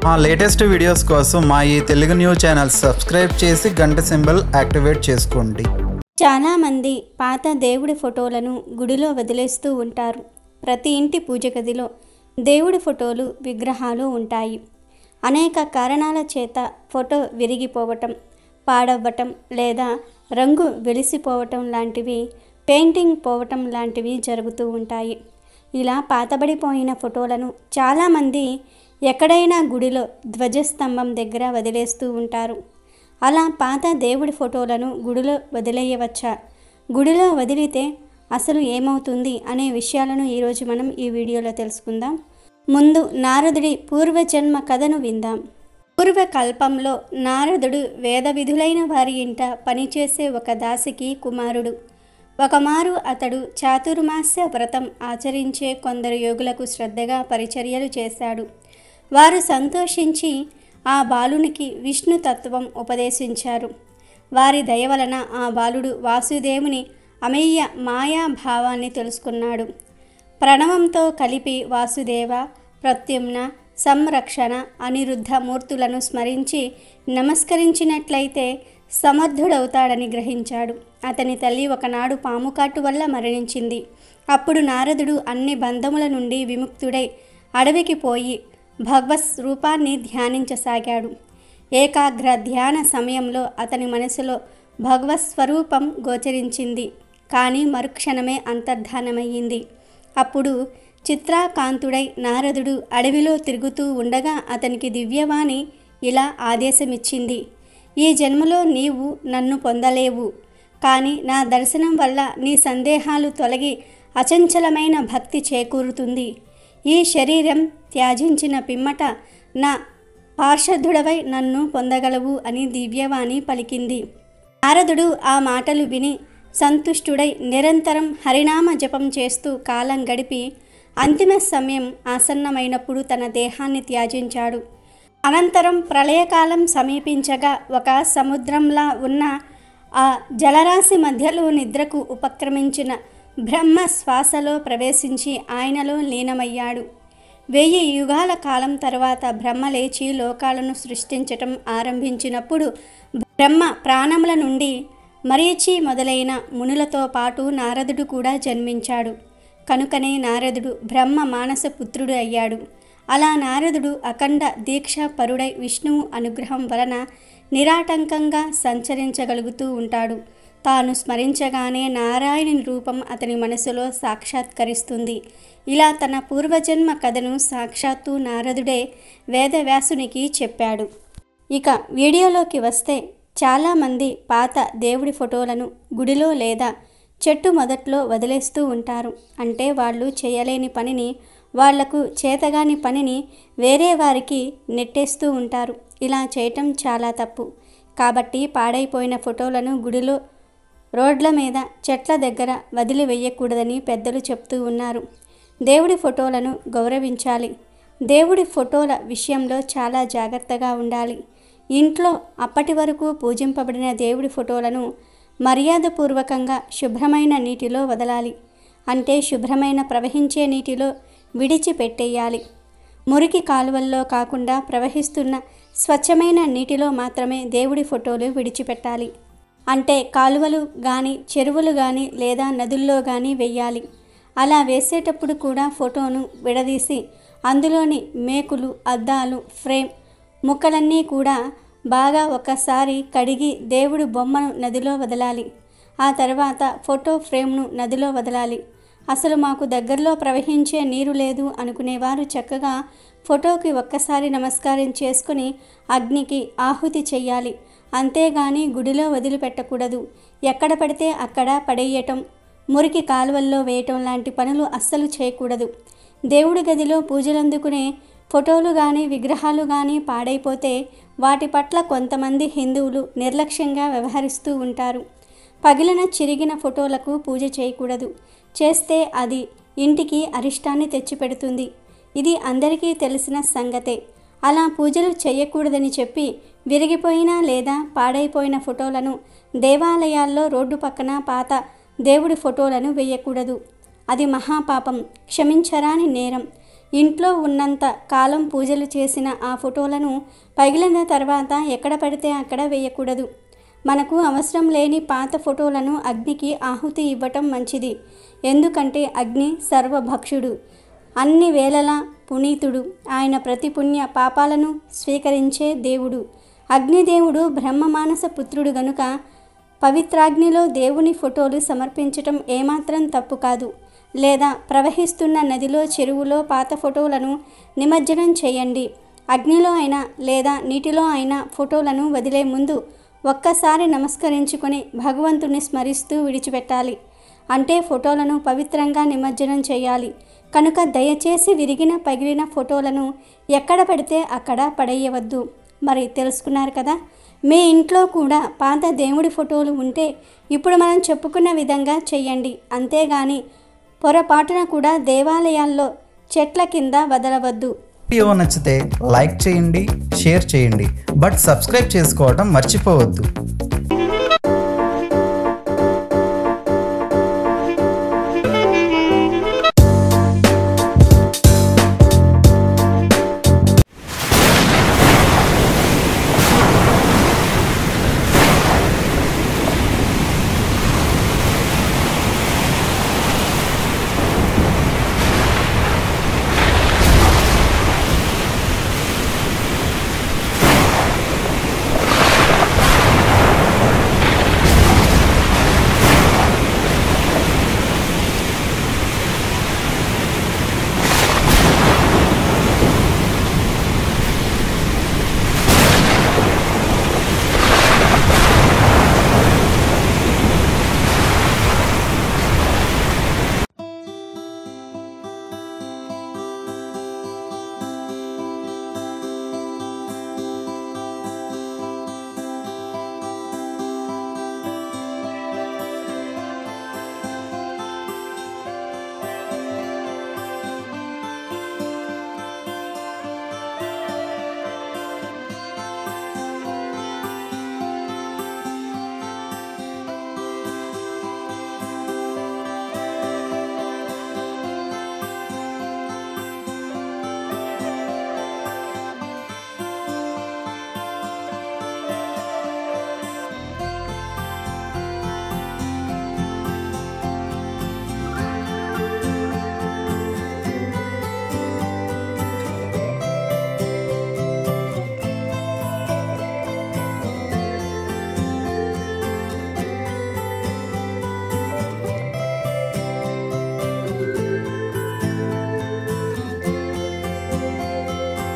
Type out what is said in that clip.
మా latest videos కోసం మా ఈ తెలుగు న్యూస్ ఛానల్ సబ్స్క్రైబ్ చేసి గంట సింబల్ యాక్టివేట్ చేసుకోండి. చాలామంది పాత దేవుడి ఫోటోలను గుడిలో వదిలేస్తూ ఉంటారు. ప్రతి ఇంటి పూజ గదిలో దేవుడి ఫోటోలు, విగ్రహాలు ఉంటాయి. అనేక కారణాల చేత ఫోటో విరిగిపోవటం, పాడవ్వటం లేదా రంగు వెలిసిపోవటం లాంటివి, పెయింటింగ్ పోవటం లాంటివి జరుగుతూ ఉంటాయి. ఇలా పాతబడిపోయిన ఫోటోలను చాలామంది ఎక్కడైనా గుడిలో ధ్వజస్తంభం దగ్గర వదిలేస్తూ ఉంటారు. అలా పాత దేవుడి ఫోటోలను గుడిలో వదిలేయవచ్చా? గుడిలో వదిలితే అసలు ఏమవుతుంది అనే విషయాలను ఈరోజు మనం ఈ వీడియోలో తెలుసుకుందాం. ముందు నారదుడి పూర్వజన్మ కథను విందాం. పూర్వకల్పంలో నారదుడు వేద విధులైన వారి ఇంట పనిచేసే ఒక దాసికి కుమారుడు. ఒకమారు అతడు చాతుర్మాస్య వ్రతం ఆచరించే కొందరు యోగులకు శ్రద్ధగా పరిచర్యలు చేశాడు. వారు సంతోషించి ఆ బాలునికి విష్ణు తత్వం ఉపదేశించారు. వారి దయ వలన ఆ బాలుడు వాసుదేవుని అమేయ మాయాభావాన్ని తెలుసుకున్నాడు. ప్రణవంతో కలిపి వాసుదేవ, ప్రత్యుమ్న, సంరక్షణ, అనిరుద్ధ మూర్తులను స్మరించి నమస్కరించినట్లయితే సమర్థుడవుతాడని గ్రహించాడు. అతని తల్లి ఒకనాడు పాము కాటు వల్ల మరణించింది. అప్పుడు నారదుడు అన్ని బంధముల నుండి విముక్తుడై అడవికి పోయి భగవత్ రూపాన్ని ధ్యానించసాగాడు. ఏకాగ్ర ధ్యాన సమయంలో అతని మనసులో భగవత్ స్వరూపం గోచరించింది. కానీ మరుక్షణమే అంతర్ధానమయ్యింది. అప్పుడు చిత్రాకాంతుడై నారదుడు అడవిలో తిరుగుతూ ఉండగా అతనికి దివ్యవాణి ఇలా ఆదేశమిచ్చింది: ఈ జన్మలో నీవు నన్ను పొందలేవు, కానీ నా దర్శనం వల్ల నీ సందేహాలు తొలగి అచంచలమైన భక్తి చేకూరుతుంది. ఈ శరీరం త్యాజించిన పిమ్మట నా పార్షదుడవై నన్ను పొందగలవు అని దివ్యవాణి పలికింది. నారదుడు ఆ మాటలు విని సంతుష్టుడై నిరంతరం హరినామ జపం చేస్తూ కాలం గడిపి అంతిమ సమయం ఆసన్నమైనప్పుడు తన దేహాన్ని త్యాజించాడు. అనంతరం ప్రళయకాలం సమీపించగా ఒక సముద్రంలా ఉన్న ఆ జలరాశి మధ్యలో నిద్రకు ఉపక్రమించిన బ్రహ్మ శ్వాసలో ప్రవేశించి ఆయనలో లీనమయ్యాడు. 1000 యుగాల కాలం తర్వాత బ్రహ్మ లేచి లోకాలను సృష్టించటం ఆరంభించినప్పుడు బ్రహ్మ ప్రాణముల నుండి మరీచి మొదలైన మునులతో పాటు నారదుడు కూడా జన్మించాడు. కనుకనే నారదుడు బ్రహ్మ మానస పుత్రుడు అయ్యాడు. అలా నారదుడు అఖండ దీక్ష పరుడై విష్ణువు అనుగ్రహం వలన నిరాటంకంగా సంచరించగలుగుతూ ఉంటాడు. తాను స్మరించగానే నారాయణుని రూపం అతని మనసులో సాక్షాత్కరిస్తుంది. ఇలా తన పూర్వజన్మ కథను సాక్షాత్తు నారదుడే వేదవ్యాసునికి చెప్పాడు. ఇక వీడియోలోకి వస్తే, చాలామంది పాత దేవుడి ఫోటోలను గుడిలో లేదా చెట్టు మొదట్లో వదిలేస్తూ ఉంటారు. అంటే వాళ్ళు చేయలేని పనిని, వాళ్లకు చేతగాని పనిని వేరే వారికి నెట్టేస్తూ ఉంటారు. ఇలా చేయటం చాలా తప్పు. కాబట్టి పాడైపోయిన ఫోటోలను గుడిలో, రోడ్ల మీద, చెట్ల దగ్గర వదిలివేయకూడదని పెద్దలు చెప్తూ ఉన్నారు. దేవుడి ఫోటోలను గౌరవించాలి. దేవుడి ఫోటోల విషయంలో చాలా జాగ్రత్తగా ఉండాలి. ఇంట్లో అప్పటి వరకు పూజింపబడిన దేవుడి ఫోటోలను మర్యాదపూర్వకంగా శుభ్రమైన నీటిలో వదలాలి. అంటే శుభ్రమైన ప్రవహించే నీటిలో విడిచిపెట్టేయాలి. మురికి కాలువల్లో కాకుండా ప్రవహిస్తున్న స్వచ్ఛమైన నీటిలో మాత్రమే దేవుడి ఫోటోలు విడిచిపెట్టాలి. అంటే కాలువలు కానీ, చెరువులు కానీ లేదా నదుల్లో కానీ వెయ్యాలి. అలా వేసేటప్పుడు కూడా ఫోటోను విడదీసి అందులోని మేకులు, అద్దాలు, ఫ్రేమ్ ముక్కలన్నీ కూడా బాగా ఒకసారి కడిగి దేవుడి బొమ్మను నదిలో వదలాలి. ఆ తర్వాత ఫోటో ఫ్రేమ్ను నదిలో వదలాలి. అసలు మాకు దగ్గరలో ప్రవహించే నీరు లేదు అనుకునేవారు చక్కగా ఫోటోకి ఒక్కసారి నమస్కారం చేసుకుని అగ్నికి ఆహుతి చెయ్యాలి. అంతేగాని గుడిలో వదిలిపెట్టకూడదు. ఎక్కడ పడితే అక్కడ పడేయటం, మురికి కాలువల్లో వేయటం లాంటి పనులు అస్సలు చేయకూడదు. దేవుడి గదిలో పూజలందుకునే ఫోటోలు కానీ, విగ్రహాలు కానీ పాడైపోతే వాటి పట్ల కొంతమంది హిందువులు నిర్లక్ష్యంగా వ్యవహరిస్తూ ఉంటారు. పగిలిన, చిరిగిన ఫోటోలకు పూజ చేయకూడదు. చేస్తే అది ఇంటికి అరిష్టాన్ని తెచ్చిపెడుతుంది. ఇది అందరికీ తెలిసిన సంగతే. అలా పూజలు చేయకూడదని చెప్పి విరిగిపోయిన లేదా పాడైపోయిన ఫోటోలను దేవాలయాల్లో రోడ్డు పక్కన పాత దేవుడి ఫోటోలను వేయకూడదు. అది మహాపాపం, క్షమించరాని నేరం. ఇంట్లో ఉన్నంత కాలం పూజలు చేసిన ఆ ఫోటోలను పగిలిన తర్వాత ఎక్కడ పడితే అక్కడ వేయకూడదు. మనకు అవసరం లేని పాత ఫోటోలను అగ్నికి ఆహుతి ఇవ్వటం మంచిది. ఎందుకంటే అగ్ని సర్వభక్షుడు, అన్ని వేళలా పునీతుడు. ఆయన ప్రతి పుణ్య పాపాలను స్వీకరించే దేవుడు. అగ్నిదేవుడు బ్రహ్మ మానస పుత్రుడు గనుక పవిత్రాగ్నిలో దేవుని ఫోటోలు సమర్పించటం ఏమాత్రం తప్పు కాదు. లేదా ప్రవహిస్తున్న నదిలో, చెరువులో పాత ఫోటోలను నిమజ్జనం చేయండి. అగ్నిలో అయినా లేదా నీటిలో అయినా ఫోటోలను వదిలే ముందు ఒక్కసారి నమస్కరించుకొని భగవంతుని స్మరిస్తూ విడిచిపెట్టాలి. అంటే ఫోటోలను పవిత్రంగా నిమజ్జనం చేయాలి. కనుక దయచేసి విరిగిన పగిలిన ఫోటోలను ఎక్కడ పడితే అక్కడ పడేయవద్దు. మరి తెలుసుకున్నారు కదా. మీ ఇంట్లో కూడా పాత దేవుడి ఫోటోలు ఉంటే ఇప్పుడు మనం చెప్పుకున్న విధంగా చెయ్యండి. అంతేగాని పొరపాటున కూడా దేవాలయాల్లో చెట్ల కింద వదలవద్దు. వీడియో నచ్చితే లైక్ చేయండి, షేర్ చేయండి, బట్ సబ్స్క్రైబ్ చేసుకోవడం మర్చిపోవద్దు.